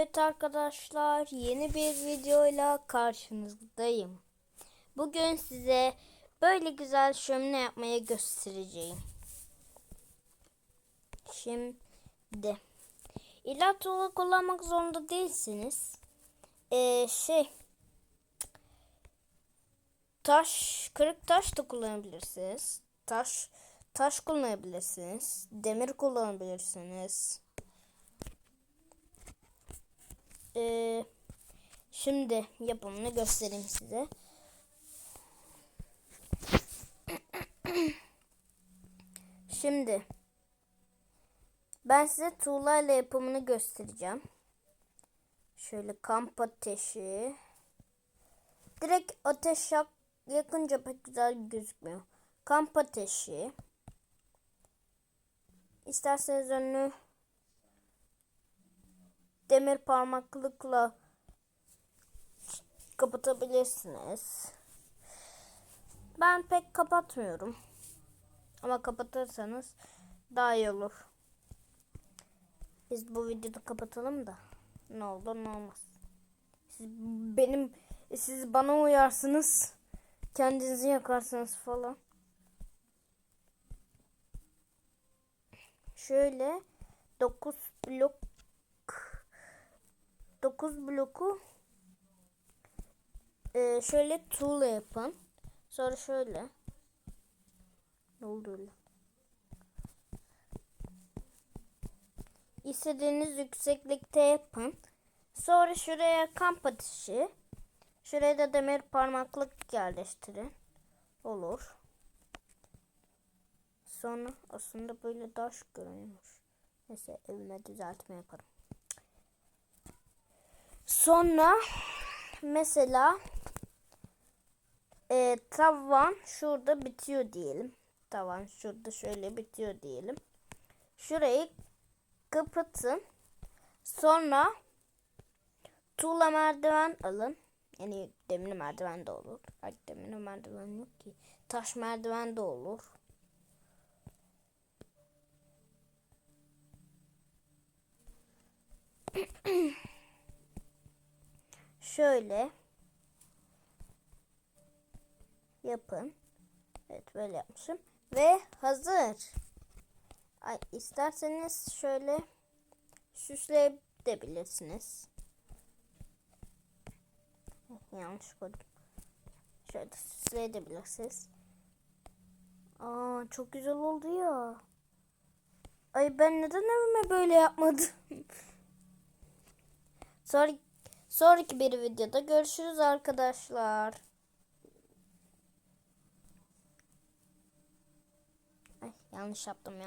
Evet arkadaşlar, yeni bir videoyla karşınızdayım. Bugün size böyle güzel şömine yapmayı göstereceğim. Şimdi illa tuğla kullanmak zorunda değilsiniz. Kırık taş da kullanabilirsiniz. Taş kullanabilirsiniz. Demir kullanabilirsiniz. Şimdi yapımını göstereyim size. Şimdi ben size tuğlayla yapımını göstereceğim. Şöyle kamp ateşi. Direkt ateş yakınca pek güzel gözükmüyor. Kamp ateşi. İsterseniz önünü demir parmaklıkla kapatabilirsiniz. Ben pek kapatmıyorum. Ama kapatırsanız daha iyi olur. Biz bu videoda kapatalım da ne olur ne olmaz. Siz bana uyarsınız. Kendinizi yakarsınız falan. Şöyle 9 bloku şöyle tuğla yapın. Sonra şöyle. Ne oldu öyle? İstediğiniz yükseklikte yapın. Sonra şuraya kamp ateşi. Şuraya da demir parmaklık yerleştirin. Olur. Sonra aslında böyle taş görünüyor. Neyse evime düzeltme yaparım. Sonra mesela tavan şurada bitiyor diyelim. Tavan şurada şöyle bitiyor diyelim. Şurayı kapatın. Sonra tuğla merdiven alın. Yani demir merdiven de olur. Ay, demir merdiven yok ki. Taş merdiven de olur. Şöyle yapın. Evet, böyle yapmışım. Ve hazır. Ay, isterseniz şöyle süsleyebilirsiniz. Yanlış koydum. Şöyle süsleyebilirsiniz. Aa, çok güzel oldu ya. Ay, ben neden evime böyle yapmadım? Sonraki bir videoda görüşürüz arkadaşlar. Ay, yanlış yaptım.